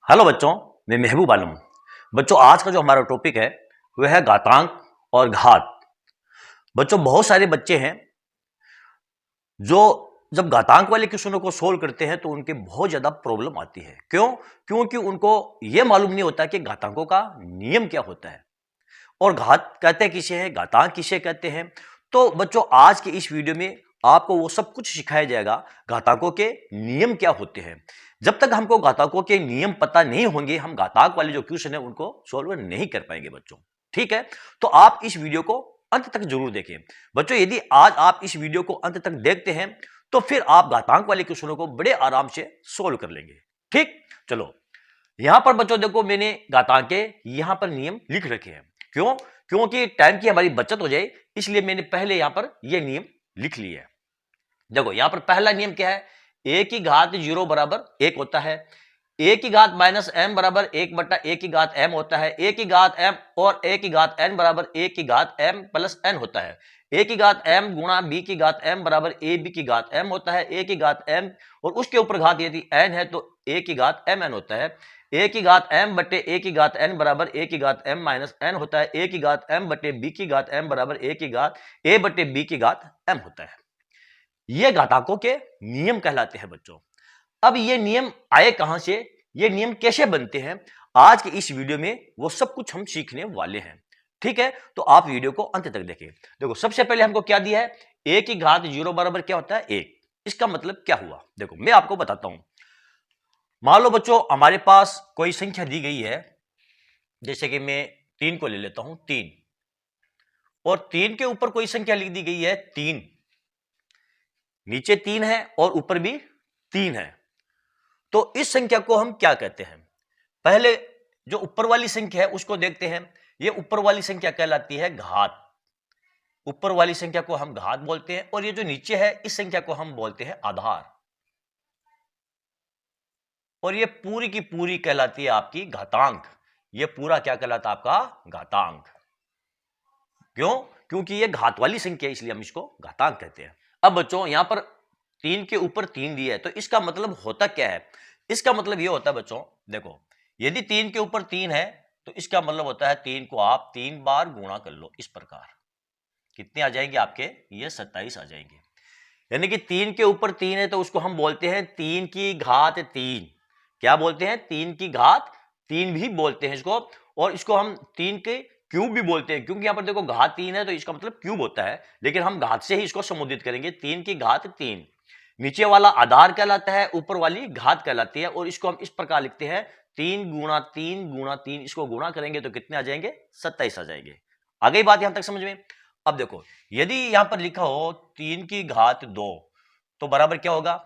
Hello बच्चों, मैं महबूब आलम। बच्चों, आज का जो हमारा टॉपिक है वह है घातांक और घात। बच्चों, बहुत सारे बच्चे हैं जो जब घातांक वाले क्वेश्चनों को सोल्व करते हैं तो उनके बहुत ज्यादा प्रॉब्लम आती है। क्यों? क्योंकि उनको यह मालूम नहीं होता कि घातांकों का नियम क्या होता है और घात कहते किसे हैं, घातांक किसे कहते हैं। तो बच्चों, आज के इस वीडियो में आपको वो सब कुछ सिखाया जाएगा, घातांकों के नियम क्या होते हैं। जब तक हमको घातांकों के नियम पता नहीं होंगे, हम घातांक वाले जो क्वेश्चन है उनको सोल्व नहीं कर पाएंगे बच्चों। ठीक है, तो आप इस वीडियो को अंत तक जरूर देखें। बच्चों, यदि आज आप इस वीडियो को अंत तक देखते हैं तो फिर आप घातांक वाले क्वेश्चनों को बड़े आराम से सोल्व कर लेंगे। ठीक, चलो यहां पर बच्चों देखो, मैंने घातांक के यहां पर नियम लिख रखे हैं। क्यों? क्योंकि टाइम की हमारी बचत हो जाए, इसलिए मैंने पहले यहां पर यह नियम लिख लिया है। देखो यहां पर पहला नियम क्या है, ए की घात 0 बराबर 1 होता है। ए की घात माइनस एम बराबर 1 बटा ए की घात एम होता है। ए की घात एम और ए की घात एन बराबर ए की घात एम प्लस एन होता है। ए की घात एम गुणा बी की घात एम बराबर ए बी की घात एम होता है। ए की घात एम और उसके ऊपर घात यदि एन है तो ए की घात एम एन होता है। ए की घात एम बटे ए की घात एन बराबर ए की घात एम माइनस एन होता है। ए की घात एम बटे बी की घात एम बराबर ए की घात ए बटे बी की घात एम होता है। ये घातांकों के नियम कहलाते हैं बच्चों। अब ये नियम आए कहां से, ये नियम कैसे बनते हैं, आज के इस वीडियो में वो सब कुछ हम सीखने वाले हैं। ठीक है, तो आप वीडियो को अंत तक देखें। देखो सबसे पहले हमको क्या दिया है, ए की घात 0 बराबर क्या होता है 1। इसका मतलब क्या हुआ, देखो मैं आपको बताता हूं। मान लो बच्चों, हमारे पास कोई संख्या दी गई है, जैसे कि मैं 3 को ले लेता हूं 3, और 3 के ऊपर कोई संख्या लिख दी गई है 3। नीचे 3 है और ऊपर भी 3 है। तो इस संख्या को हम क्या कहते हैं, पहले जो ऊपर वाली संख्या है उसको देखते हैं। ये ऊपर वाली संख्या कहलाती है घात। ऊपर वाली संख्या को हम घात बोलते हैं और ये जो नीचे है इस संख्या को हम बोलते हैं आधार। और ये पूरी की पूरी कहलाती है आपकी घातांक। ये पूरा क्या कहलाता है आपका घातांक। क्यों? क्योंकि ये घात वाली संख्या है, इसलिए हम इसको घातांक कहते हैं। अब बच्चों यहां पर 3 के ऊपर 3 दिया है, तो इसका मतलब होता क्या है, इसका मतलब ये होता है बच्चों, देखो यदि 3 के ऊपर 3 है तो इसका मतलब होता है 3 को आप 3 बार गुणा कर लो। इस प्रकार कितने आ जाएंगे आपके, ये 27 आ जाएंगे। यानी कि 3 के ऊपर 3 है तो उसको हम बोलते हैं 3 की घात 3। क्या बोलते हैं, 3 की घात 3 भी बोलते हैं इसको। और इसको हम 3 के क्यूब भी बोलते हैं, क्योंकि यहां पर देखो घात 3 है तो इसका मतलब क्यूब होता है, लेकिन हम घात से ही इसको संबोधित करेंगे। 3 की घात 3, नीचे वाला आधार कहलाता है, ऊपर वाली घात कहलाती है। और इसको हम इस प्रकार लिखते हैं 3 गुणा 3 गुणा 3। इसको गुणा करेंगे तो कितने आ जाएंगे, 27 आ जाएंगे। आ गई बात यहां तक समझ में। अब देखो यदि यहां पर लिखा हो 3 की घात 2 तो बराबर क्या होगा,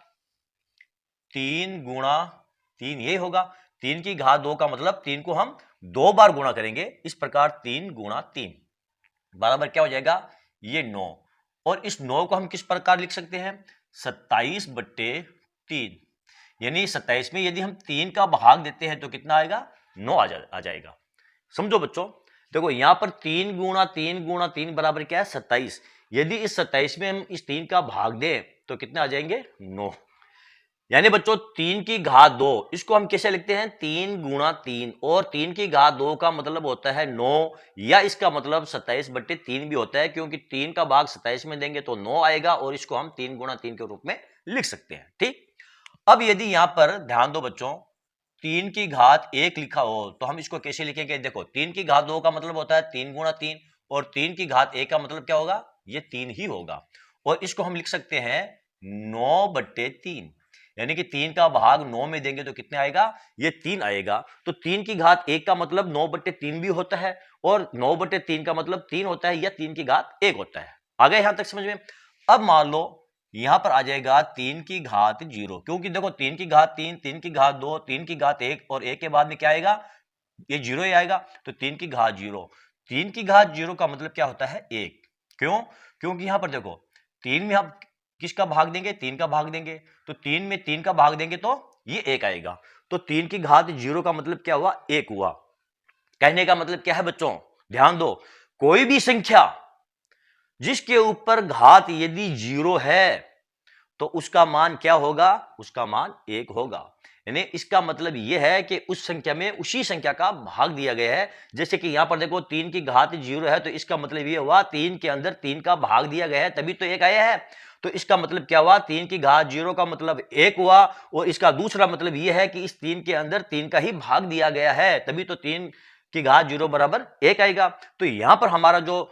3 गुणा 3 ये होगा। 3 की घात 2 का मतलब 3 को हम 2 बार गुणा करेंगे। इस प्रकार 3 गुणा 3 बराबर क्या हो जाएगा, ये 9। और इस 9 को हम किस प्रकार लिख सकते हैं, 27 बट्टे 3। यानी 27 में यदि हम 3 का भाग देते हैं तो कितना आएगा, 9 आ जाएगा। समझो बच्चों, देखो यहां पर 3 गुणा 3 गुणा 3 बराबर क्या है 27। यदि इस 27 में हम इस 3 का भाग दें तो कितने आ जाएंगे, 9। यानी बच्चों 3 की घात 2, इसको हम कैसे लिखते हैं, 3 गुणा 3। और 3 की घात 2 का मतलब होता है 9, या इसका मतलब 27 बट्टे 3 भी होता है, क्योंकि 3 का भाग 27 में देंगे तो 9 आएगा और इसको हम 3 गुणा 3 के रूप में लिख सकते हैं। ठीक, अब यदि यहां पर ध्यान दो बच्चों, 3 की घात 1 लिखा हो तो हम इसको कैसे लिखेंगे, देखो 3 की घात 2 का मतलब होता है 3 गुणा 3, और 3 की घात 1 का मतलब क्या होगा, ये 3 ही होगा। और इसको हम लिख सकते हैं 9 बट्टे 3। यानी कि 3 का भाग 9 में देंगे तो कितने आएगा, ये 3 आएगा। तो 3 की घात 1 का मतलब 9 बट्टे 3 भी होता है, और 9 बट्टे 3 का मतलब 3 होता है, या 3 की घात 1 होता है। आ गए यहां तक समझ में। अब मान लो यहां पर आ जाएगा 3 की घात 0, क्योंकि देखो 3 की घात 3, 3 की घात 2, 3 की घात 1, और 1 के बाद में क्या आएगा, ये 0 ही आएगा। तो 3 की घात 0, 3 की घात 0 का मतलब क्या होता है 1। क्यों? क्योंकि यहां पर देखो 3 में हम किसका भाग देंगे, 3 का भाग देंगे, तो 3 में 3 का भाग देंगे तो ये 1 आएगा। तो 3 की घात 0 का मतलब क्या हुआ, 1 हुआ। कहने का मतलब क्या है बच्चों, ध्यान दो, कोई भी संख्या जिसके ऊपर घात यदि 0 है तो उसका मान क्या होगा, उसका मान 1 होगा। यानी इसका मतलब यह है कि उस संख्या में उसी संख्या का भाग दिया गया है। जैसे कि यहां पर देखो 3 की घात 0 है, तो इसका मतलब यह हुआ 3 के अंदर 3 का भाग दिया गया है, तभी तो 1 आया है। तो इसका मतलब क्या हुआ, 3 की घात 0 का मतलब 1 हुआ, और इसका दूसरा मतलब यह है कि इस 3 के अंदर 3 का ही भाग दिया गया है, तभी तो 3 की घात 0 बराबर 1 आएगा। तो यहां पर हमारा जो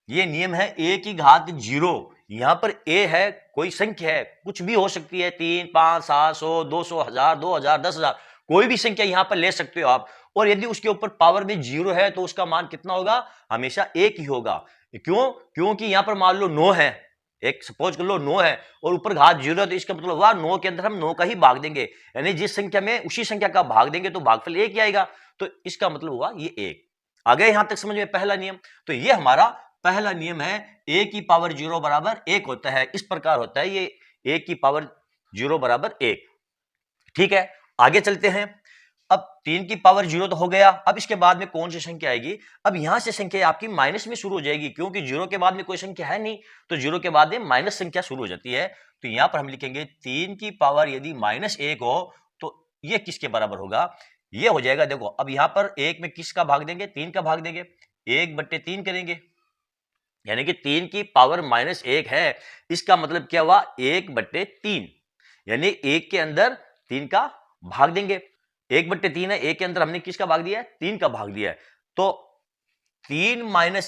ये नियम है a की घात 0, यहां पर a है कोई संख्या है, कुछ भी हो सकती है, 3, 5, 7, 100, 200, 1000, 2000, 10,000, कोई भी संख्या यहां पर ले सकते हो आप। और यदि उसके ऊपर पावर में 0 है तो उसका मान कितना होगा, हमेशा 1 ही होगा। क्यों, क्योंकि यहां पर मान लो 9 है, एक सपोज कर लो 9 है और ऊपर घात 0 है, तो इसका मतलब हुआ 9 के अंदर हम 9 का ही भाग देंगे, यानी जिस संख्या में उसी संख्या का भाग देंगे तो भागफल 1 ही आएगा। तो इसका मतलब हुआ ये 1। आ गए यहां तक समझ में पहला नियम। तो ये हमारा पहला नियम है, a की पावर 0 बराबर 1 होता है, इस प्रकार होता है ये a की पावर 0 बराबर 1। ठीक है, आगे चलते हैं। अब 3 की पावर 0 तो हो गया, अब इसके बाद में कौन सी संख्या आएगी, अब यहां से संख्या आपकी माइनस में शुरू हो जाएगी, क्योंकि 0 के बाद में कोई संख्या है नहीं, तो 0 के बाद में माइनस संख्या शुरू हो जाती है। तो यहां पर हम लिखेंगे 3 की पावर यदि -1 हो तो ये किसके बराबर होगा, ये हो जाएगा, देखो अब यहां पर 1 में किसका भाग देंगे, 3 का भाग देंगे, 1/3 करेंगे, यानी कि 3 की पावर -1 है, इसका मतलब क्या हुआ, 1/3, यानी 1 के अंदर 3 का भाग देंगे, 1/3 है, 1 के अंदर हमने किसका भाग दिया है, 3 का भाग दिया है। तो 3 -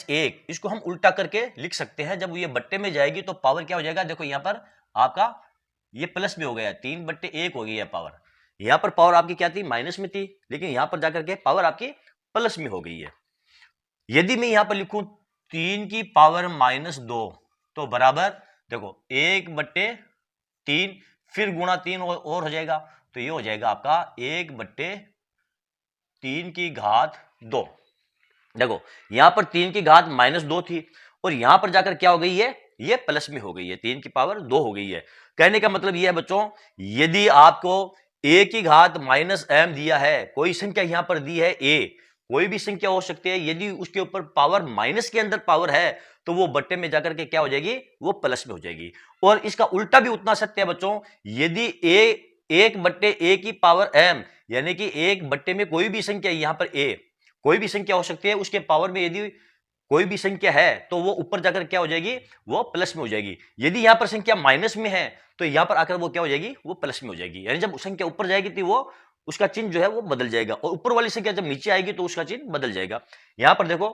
1 इसको हम उल्टा करके लिख सकते हैं, जब ये बट्टे में जाएगी तो पावर क्या हो जाएगा, देखो यहां पर आपका ये प्लस में हो गया, 3/1 हो गई है पावर, यहां पर पावर आपकी क्या थी, माइनस में थी, लेकिन यहां पर जाकर के पावर आपकी प्लस में हो गई है। यदि मैं यहां पर लिखूं 3 की पावर -2 तो बराबर, देखो 1/3 फिर गुणा 3 और हो जाएगा, तो ये हो जाएगा आपका 1/3 की घात 2। देखो यहां पर 3 की घात -2 थी और यहां पर जाकर क्या हो गई है, ये प्लस में हो गई है, 3 की पावर 2 हो गई है। कहने का मतलब यह है बच्चों, यदि आपको a की घात -m दिया है, कोई संख्या यहां पर दी है a, कोई भी संख्या हो सकती है, यदि उसके ऊपर पावर माइनस के अंदर पावर है तो वो बट्टे में जाकर के क्या हो जाएगी, वो प्लस में हो जाएगी। और इसका उल्टा भी उतना सत्य है बच्चों, यदि a 1/a की पावर m, यानी कि 1 में कोई भी संख्या, यहां पर a कोई भी संख्या हो सकती है, उसके पावर में यदि कोई भी संख्या है तो वो ऊपर जाकर क्या हो जाएगी, वो प्लस में हो जाएगी। यदि यहां पर संख्या माइनस में है तो यहां पर आकर वो क्या हो जाएगी, वो प्लस में हो जाएगी, यानी जब संख्या ऊपर जाएगी तो वो उसका चिन्ह जो है वो बदल जाएगा, और ऊपर वाली संख्या जब नीचे आएगी तो उसका चिन्ह बदल जाएगा। यहां पर देखो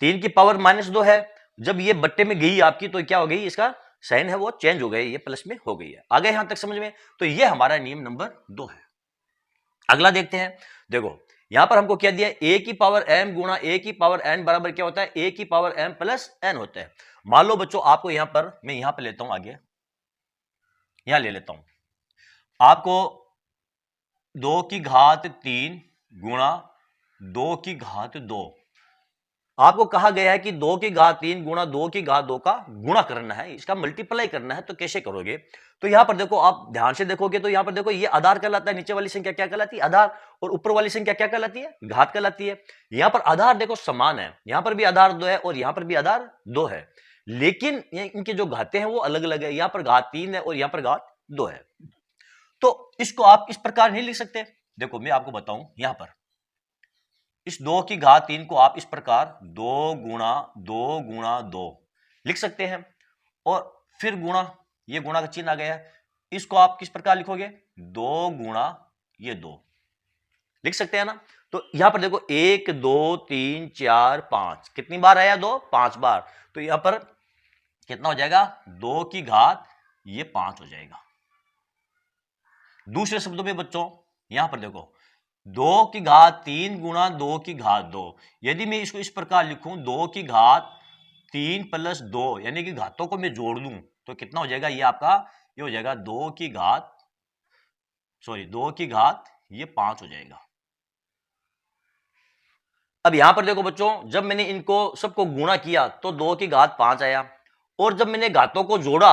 3 की पावर -2 है, जब ये बट्टे में गई आपकी तो क्या हो गई, इसका साइन है वो चेंज हो गया, ये प्लस में हो गई है। आ गए यहां तक समझ में। तो ये हमारा नियम नंबर 2 है। अगला देखते हैं, देखो यहां पर हमको क्या दिया, a की पावर m गुणा a की पावर n बराबर क्या होता है, a की पावर m प्लस n होता है। मान लो बच्चों आपको यहां पर, मैं यहां पर लेता हूं, आगे यहां ले लेता हूं, आपको 2 की घात 3 गुणा 2 की घात 2, आपको कहा गया है कि 2 की घात 3 गुणा 2 की घात 2 का गुणा करना है, इसका मल्टीप्लाई करना है, तो कैसे करोगे। तो यहां पर देखो, आप ध्यान से देखोगे तो यहां पर देखो ये आधार कहलाता है, नीचे वाली संख्या क्या कहलाती है, आधार, और ऊपर वाली संख्या क्या कहलाती है, घात कहलाती है। यहां पर आधार देखो समान है, यहां पर भी आधार 2 है और यहां पर भी आधार 2 है, लेकिन इनके जो घाते हैं वो अलग अलग है, यहां पर घात 3 है और यहां पर घात 2 है। तो इसको आप इस प्रकार नहीं लिख सकते, देखो मैं आपको बताऊं, यहां पर इस 2 की घात 3 को आप इस प्रकार 2 गुणा 2 गुणा 2 लिख सकते हैं, और फिर गुणा, ये गुणा का चिन्ह आ गया है, इसको आप किस प्रकार लिखोगे, 2 गुणा ये 2 लिख सकते हैं ना। तो यहां पर देखो 1 2 3 4 5, कितनी बार आया 2, 5 बार, तो यहां पर कितना हो जाएगा, 2 की घात ये 5 हो जाएगा। दूसरे शब्दों में बच्चों यहां पर देखो 2 की घात 3 गुणा 2 की घात 2, यदि मैं इसको इस प्रकार लिखूं 2 की घात 3 प्लस 2, यानी कि घातों को मैं जोड़ दूं तो कितना हो जाएगा, ये आपका ये हो जाएगा 2 की घात ये 5 हो जाएगा। अब यहां पर देखो बच्चों, जब मैंने इनको सबको गुणा किया तो 2 की घात 5 आया, और जब मैंने घातों को जोड़ा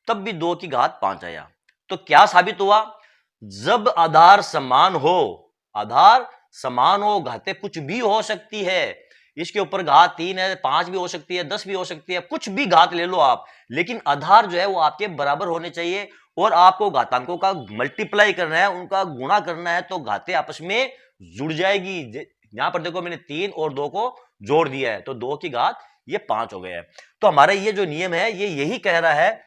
तब भी 2 की घात 5 आया। तो क्या साबित हुआ, जब आधार समान हो, आधार समान हो, घातें कुछ भी हो सकती है, इसके ऊपर घात 3 है, 5 भी हो सकती है, 10 भी हो सकती है, कुछ भी घात ले लो आप, लेकिन आधार जो है वो आपके बराबर होने चाहिए और आपको घातांकों का मल्टीप्लाई करना है, उनका गुणा करना है, तो घातें आपस में जुड़ जाएगी। यहां पर देखो मैंने 3 और 2 को जोड़ दिया है तो 2 की घात ये 5 हो गया है। तो हमारा ये जो नियम है ये यही कह रहा है,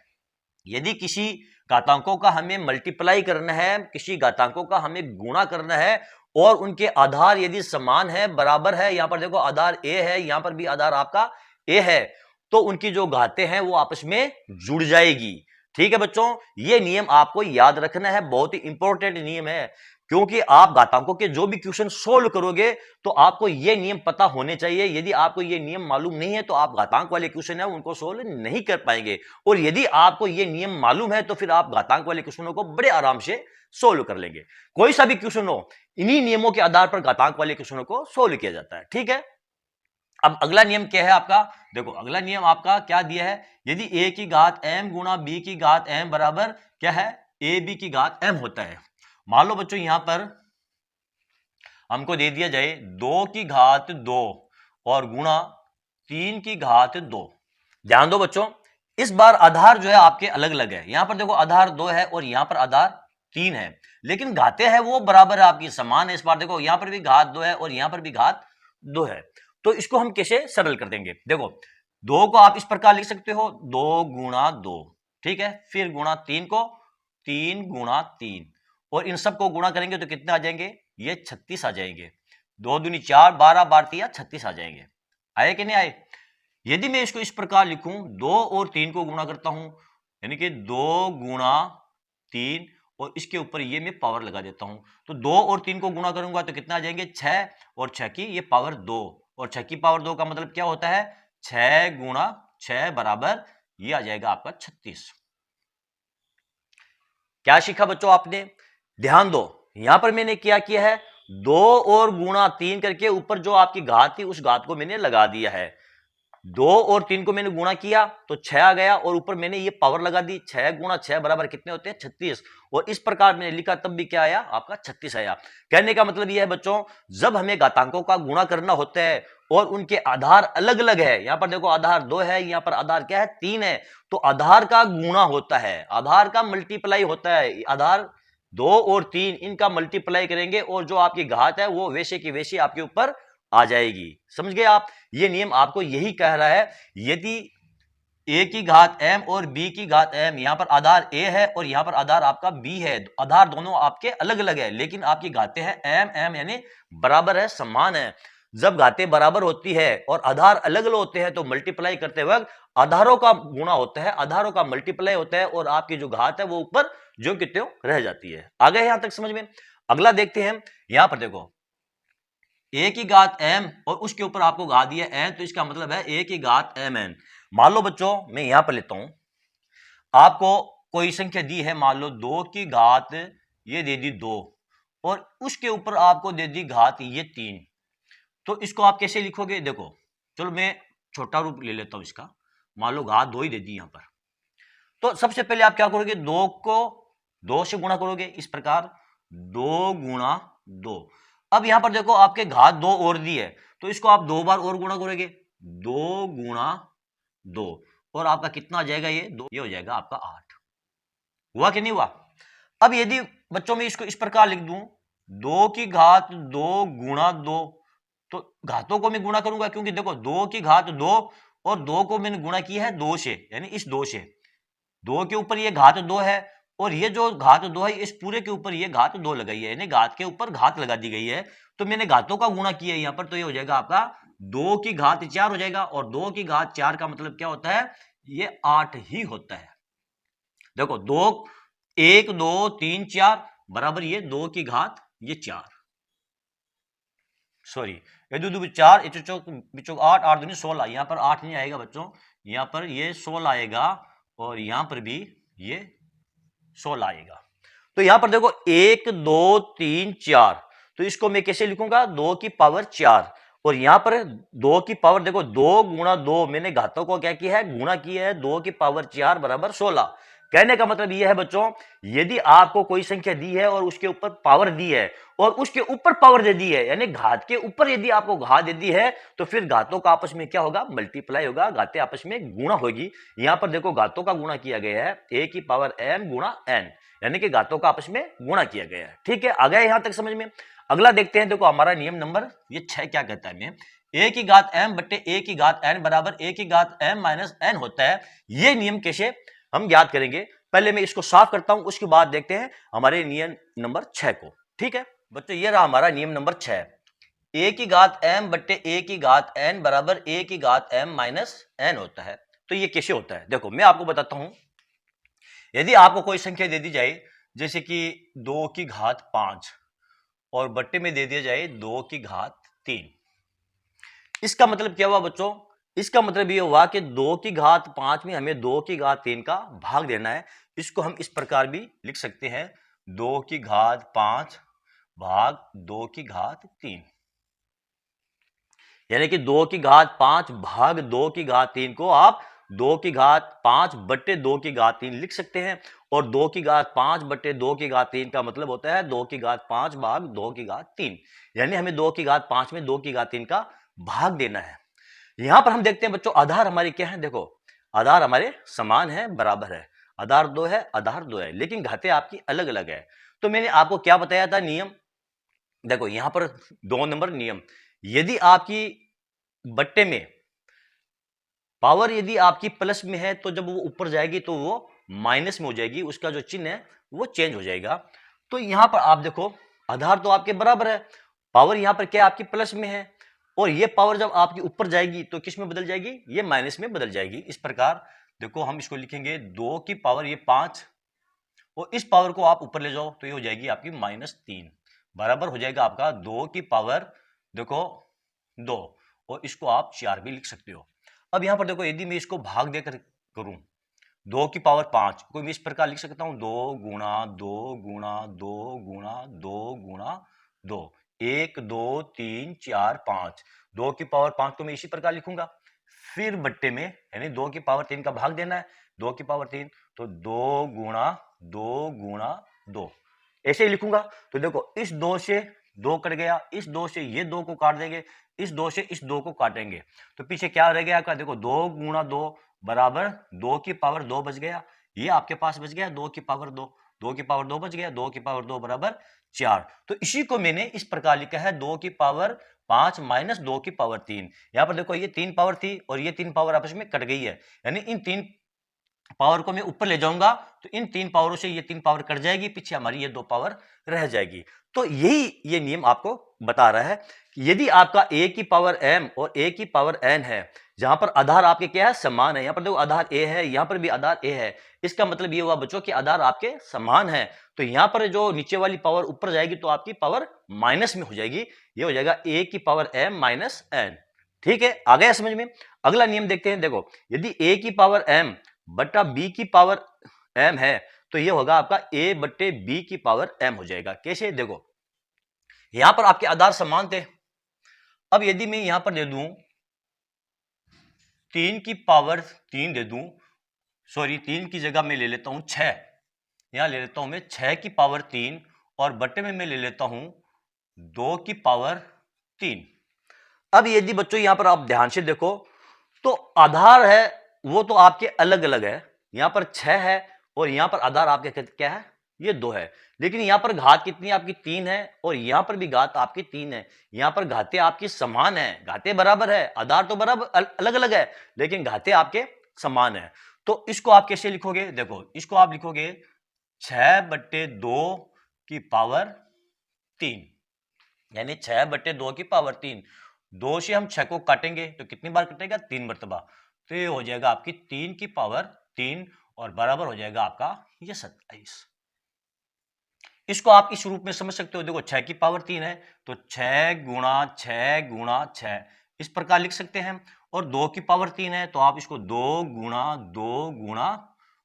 यदि किसी घातांकों का हमें मल्टीप्लाई करना है, किसी घातांकों का हमें गुणा करना है और उनके आधार यदि समान है, बराबर है, यहां पर देखो आधार ए है, यहां पर भी आधार आपका ए है, तो उनकी जो घातें हैं वो आपस में जुड़ जाएगी। ठीक है बच्चों, ये नियम आपको याद रखना है, बहुत ही इंपॉर्टेंट नियम है, क्योंकि आप घातांकों के जो भी क्वेश्चन सोल्व करोगे तो आपको ये नियम पता होने चाहिए। यदि आपको ये नियम मालूम नहीं है तो आप घातांक वाले क्वेश्चन है उनको सोल्व नहीं कर पाएंगे, और यदि आपको ये नियम मालूम है तो फिर आप घातांक वाले क्वेश्चनों को बड़े आराम से सोल्व कर लेंगे। कोई सा भी क्वेश्चन हो, इन्हीं नियमों के आधार पर घातांक वाले क्वेश्चनों को सोल्व किया जाता है। ठीक है, अब अगला नियम क्या है आपका, देखो अगला नियम आपका क्या दिया है, यदि a की घात m गुणा b की घात m बराबर क्या है, ए बी की घात m होता है। मान लो बच्चों यहां पर हमको दे दिया जाए 2 की घात 2 और गुणा 3 की घात 2। ध्यान दो बच्चों, इस बार आधार जो है आपके अलग अलग है, यहां पर देखो आधार 2 है और यहां पर आधार 3 है, लेकिन घातें है वो बराबर है, आपकी समान है। इस बार देखो यहां पर भी घात 2 है और यहां पर भी घात 2 है, तो इसको हम कैसे सरल कर देंगे, देखो 2 को आप इस प्रकार लिख सकते हो 2 गुणा 2, ठीक है, फिर गुणा 3 को 3 गुणा 3, और इन सब को गुणा करेंगे तो कितने आ जाएंगे, ये 36 आ जाएंगे। 2 दूनी 4, 12 12 36 आ जाएंगे। आए कि नहीं आए। यदि मैं इसको इस प्रकार लिखूं, 2 और 3 को गुणा करता हूं, यानी कि 2 गुणा 3 और इसके ऊपर ये मैं पावर लगा देता हूं, तो 2 और 3 को गुणा करूंगा तो कितना आ जाएंगे, 6, और 6 की ये पावर 2, और 6 की पावर 2 का मतलब क्या होता है, 6 गुणा 6 बराबर ये आ जाएगा आपका 36। क्या सीखा बच्चों आपने, ध्यान दो यहां पर मैंने क्या किया है, 2 और गुणा 3 करके ऊपर जो आपकी घात थी उस घात को मैंने लगा दिया है। 2 और 3 को मैंने गुणा किया तो 6 आ गया, और ऊपर मैंने ये पावर लगा दी, 6 गुणा 6 बराबर कितने होते हैं, 36, और इस प्रकार मैंने लिखा तब भी क्या आया, आपका 36 आया। कहने का मतलब यह है बच्चों, जब हमें घातांकों का गुणा करना होता है और उनके आधार अलग अलग है, यहां पर देखो आधार 2 है, यहां पर आधार क्या है, 3 है, तो आधार का गुणा होता है, आधार का मल्टीप्लाई होता है, आधार 2 और 3 इनका मल्टीप्लाई करेंगे और जो आपकी घात है वो वैसे की वैसी आपके ऊपर आ जाएगी। समझ गए आप, ये नियम आपको यही कह रहा है, यदि a की घात m और b की घात m, यहां पर आधार a है और यहां पर आधार आपका b है, आधार दोनों आपके अलग अलग है, लेकिन आपकी घातें हैं m m यानी बराबर है, समान है। जब घातें बराबर होती है और आधार अलग अलग होते हैं तो मल्टीप्लाई करते वक्त आधारों का गुणा होता है, आधारों का मल्टीप्लाई होता है, और आपकी जो घात है वो ऊपर जो कि त्यों रह जाती है। आ गए यहां तक समझ में। अगला देखते हैं, यहां पर देखो a की घात m और उसके ऊपर आपको घात दिया n, तो इसका मतलब है a की घात mn। मान लो बच्चों मैं यहां पर लेता हूं, आपको कोई संख्या दी है, मान लो 2 की घात ये दे दी 2 और उसके ऊपर आपको दे दी घात ये 3, तो इसको आप कैसे लिखोगे, देखो चलो मैं छोटा रूप ले लेता हूं इसका, मान लो घात 2 ही दे दी यहां पर, तो सबसे पहले आप क्या करोगे, 2 को 2 से गुणा करोगे, इस प्रकार 2 गुणा 2। अब यहां पर देखो आपके घात 2 और दी है, तो इसको आप 2 बार और गुणा करोगे, 2 गुणा 2, और आपका कितना आ जाएगा, ये 2, ये हो जाएगा आपका 8। हुआ कि नहीं हुआ। अब यदि बच्चों में इसको इस प्रकार लिख दूं, 2 की घात 2 गुणा 2, तो घातों को मैं गुणा करूंगा, क्योंकि देखो 2 की घात 2 और 2 को मैंने गुणा किया है 2 से, यानी इस 2 से, 2 के ऊपर ये घात 2 है और ये जो घात 2 है इस पूरे के ऊपर ये घात 2 लगाई है, यानी घात के ऊपर घात लगा दी गई है, तो मैंने घातों का गुणा किया है यहां पर, तो ये हो जाएगा आपका 2 की घात 4 हो जाएगा, और 2 की घात 4 का मतलब क्या होता है, ये 8 ही होता है। देखो 2 1 2 3 4 बराबर ये 2 की घात ये 4, सॉरी ये 2 2 4, 8 8 दूनी 16, यहां पर 8 नहीं आएगा बच्चों, यहां पर ये 16 आएगा, और यहां पर भी ये 16 आएगा। तो यहां पर देखो 1 2 3 4, तो इसको मैं कैसे लिखूंगा, 2 की पावर 4, और यहां पर 2 की पावर देखो 2 गुणा 2, मैंने घातों को क्या किया है, गुणा किया है, 2 की पावर 4 बराबर 16। कहने का मतलब यह है बच्चों, यदि आपको कोई संख्या दी है और उसके ऊपर पावर दी है और उसके ऊपर पावर दे दी है, यानी घात के ऊपर यदि आपको घात दे दी है, तो फिर घातों का आपस में क्या होगा, मल्टीप्लाई होगा, घातें आपस में गुणा होगी। यहां पर देखो घातों का गुणा किया गया है a की पावर m गुणा n, यानी कि घातों का आपस में गुणा किया गया है। ठीक है, आ गया यहां तक समझ में। अगला देखते हैं, देखो हमारा नियम नंबर ये 6 क्या कहता है, में a की घात m बट्टे a की घात n बराबर a की घात m माइनस n होता है। ये नियम कैसे हम याद करेंगे, पहले मैं इसको साफ करता हूं, उसके बाद देखते हैं हमारे नियम नंबर 6 को। ठीक है बच्चों, ये रहा हमारा नियम नंबर 6, a की घात m बट्टे a की घात n बराबर a की घात m माइनस n होता है। तो ये कैसे होता है, देखो मैं आपको बताता हूं। यदि आपको कोई संख्या दे दी जाए, जैसे कि 2 की घात 5 और बट्टे में दे दिया जाए 2 की घात 3, इसका मतलब क्या हुआ बच्चों, इसका मतलब यह हुआ कि 2 की घात 5 में हमें 2 की घात 3 का भाग देना है। इसको हम इस प्रकार भी लिख सकते हैं, 2 की घात 5 भाग 2 की घात 3, यानी कि 2 की घात 5 भाग 2 की घात 3 को आप 2 की घात 5 बट्टे 2 की घात 3 लिख सकते हैं। और 2 की घात 5 बट्टे 2 की घात 3 का मतलब होता है 2 की घात 5 भाग 2 की घात 3, यानी हमें 2 की घात 5 में 2 की घात 3 का भाग देना है। यहां पर हम देखते हैं बच्चों, आधार हमारे क्या है, देखो आधार हमारे समान है, बराबर है, आधार 2 है, आधार 2 है, लेकिन घातें आपकी अलग अलग है। तो मैंने आपको क्या बताया था नियम, देखो यहां पर 2 नंबर नियम, यदि आपकी बट्टे में पावर यदि आपकी प्लस में है, तो जब वो ऊपर जाएगी तो वो माइनस में हो जाएगी, उसका जो चिन्ह है वो चेंज हो जाएगा। तो यहां पर आप देखो, आधार तो आपके बराबर है, पावर यहां पर क्या आपकी प्लस में है, और ये पावर जब आपकी ऊपर जाएगी तो किस में बदल जाएगी, ये माइनस में बदल जाएगी। इस प्रकार देखो हम इसको लिखेंगे 2 की पावर ये 5, और इस पावर को आप ऊपर ले जाओ तो ये हो जाएगी आपकी -3, बराबर हो जाएगा आपका 2 की पावर देखो 2, और इसको आप 4 भी लिख सकते हो। अब यहां पर देखो, यदि मैं इसको भाग देकर करूं, 2 की पावर 5 को मैं इस प्रकार लिख सकता हूं, 2 गुणा 2 गुणा 2 गुणा 2 गुणा 2, 1 2 3 4 5, 2 की पावर 5 को मैं इसी प्रकार लिखूंगा। फिर बट्टे में यानी 2 की पावर 3 का भाग देना है, 2 की पावर 3, तो 2 गुणा 2 गुणा 2, ऐसे ही लिखूंगा। तो देखो इस 2 से 2 कट गया, इस 2 से ये 2 को काट देंगे, इस 2 से इस 2 को काटेंगे, तो पीछे क्या रह गया आपका, देखो 2 गुणा 2 बराबर 2 की पावर 2 बच गया, ये आपके पास बच गया 2 की पावर 2, 2 की पावर 2 बच गया, 2 की पावर 2 बराबर 4। तो इसी को मैंने इस प्रकार लिखा है 2 की पावर 5 माइनस 2 की पावर 3। यहां पर देखो ये 3 पावर थी और ये 3 पावर आपस में कट गई है, यानी इन 3 पावर को मैं ऊपर ले जाऊंगा तो इन 3 पावरों से ये 3 पावर कट जाएगी, पीछे हमारी ये 2 पावर रह जाएगी। तो यही ये नियम आपको बता रहा है कि यदि आपका a की पावर m और a की पावर n है, जहां पर आधार आपके क्या है, समान है, यहां पर देखो आधार a है, यहां पर भी आधार a है, इसका मतलब ये हुआ बच्चों कि आधार आपके समान है। तो यहां पर जो नीचे वाली पावर ऊपर जाएगी तो आपकी पावर माइनस में हो जाएगी, ये हो जाएगा a की पावर m माइनस n। ठीक है, आ गया समझ में। अगला नियम देखते हैं, देखो यदि a की पावर m बट्टा b की पावर m है, तो ये होगा आपका a बट्टे b की पावर m हो जाएगा। कैसे, देखो यहां पर आपके आधार समान थे, अब यदि मैं यहां पर दे दूं 3 की पावर 3 दे दूं, सॉरी 3 की जगह मैं ले लेता हूं 6, यहां ले लेता हूं मैं 6 की पावर 3, और बट्टे में मैं ले लेता हूं 2 की पावर 3। अब यदि बच्चों यहां पर आप ध्यान से देखो, तो आधार है वो तो आपके अलग अलग है, यहां पर 6 है और यहां पर आधार आपके क्या है, ये 2 है, लेकिन यहां पर घात कितनी आपकी 3 है, और यहां पर भी घात आपकी 3 है। यहां पर घातें आपकी समान है, घातें बराबर है, आधार तो बराबर अलग अलग है, लेकिन घातें आपके समान है। तो इसको आप कैसे लिखोगे, देखो इसको आप लिखोगे 6 बट्टे 2 की पावर 3, यानी 6 बट्टे 2 की पावर 3, 2 से हम 6 को काटेंगे तो कितनी बार कटेगा, 3 मरतबा, तो ये हो जाएगा आपकी 3 की पावर 3, और बराबर हो जाएगा आपका ये 27। इसको आप इस रूप में समझ सकते हो, देखो 6 की पावर 3 है तो 6 गुणा 6 गुणा 6 इस प्रकार लिख सकते हैं, और 2 की पावर 3 है तो आप इसको 2 गुणा 2 गुणा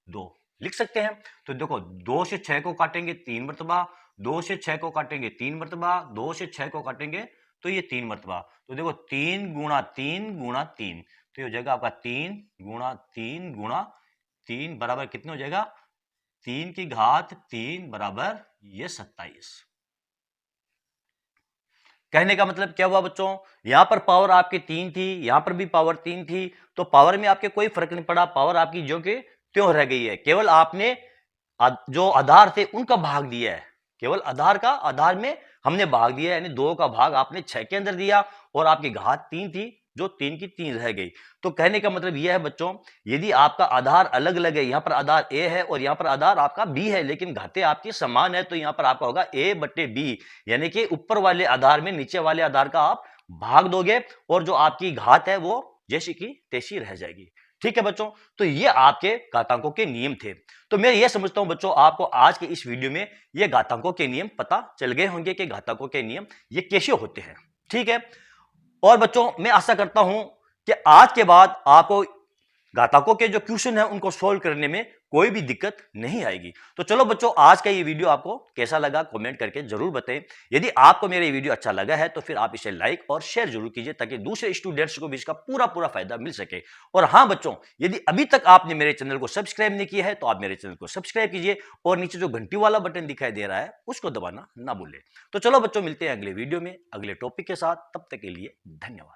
2 लिख सकते हैं। तो देखो 2 से 6 को काटेंगे 3 मरतबा, 2 से 6 को काटेंगे 3 मरतबा, 2 से 6 को काटेंगे तो ये 3 मरतबा, तो देखो 3 गुणा 3 गुणा 3, तो ये हो जाएगा आपका 3 गुणा 3 गुणा 3 बराबर कितने हो जाएगा, 3 की घात 3 बराबर ये 27। कहने का मतलब क्या हुआ बच्चों, यहां पर पावर आपकी 3 थी, यहां पर भी पावर 3 थी, तो पावर में आपके कोई फर्क नहीं पड़ा, पावर आपकी जो कि त्यों रह गई है। केवल आपने जो आधार थे उनका भाग दिया है, केवल आधार में हमने भाग दिया है, यानी 2 का भाग आपने 6 के अंदर दिया और आपकी घात 3 थी जो 3 की 3 रह गई। तो कहने का मतलब यह है बच्चों, यदि आपका आधार अलग अलग है, यहां पर आधार ए है और यहां पर आधार आपका बी है, लेकिन घातें आपकी समान है, तो यहां पर आपका होगा ए बट्टे बी, यानी कि ऊपर वाले आधार में नीचे वाले आधार का आप भाग दोगे और जो आपकी घात है वो जैसी की तैसी रह जाएगी। ठीक है बच्चों, तो ये आपके घातांकों के नियम थे। तो मैं ये समझता हूं बच्चों, आपको आज के इस वीडियो में ये घातांकों के नियम पता चल गए होंगे कि घातांकों के नियम ये कैसे होते हैं। ठीक है, और बच्चों मैं आशा करता हूं कि आज के बाद आपको घातांकों के जो क्वेश्चन है उनको सोल्व करने में कोई भी दिक्कत नहीं आएगी। तो चलो बच्चों, आज का ये वीडियो आपको कैसा लगा कमेंट करके जरूर बताएं। यदि आपको मेरा ये वीडियो अच्छा लगा है तो फिर आप इसे लाइक और शेयर जरूर कीजिए ताकि दूसरे स्टूडेंट्स को भी इसका पूरा फायदा मिल सके। और हां बच्चों, यदि अभी तक आपने मेरे चैनल को सब्सक्राइब नहीं किया है तो आप मेरे चैनल को सब्सक्राइब कीजिए और नीचे जो घंटी वाला बटन दिखाई दे रहा है उसको दबाना ना भूलें। तो चलो बच्चों, मिलते हैं अगले वीडियो में अगले टॉपिक के साथ, तब तक के लिए धन्यवाद।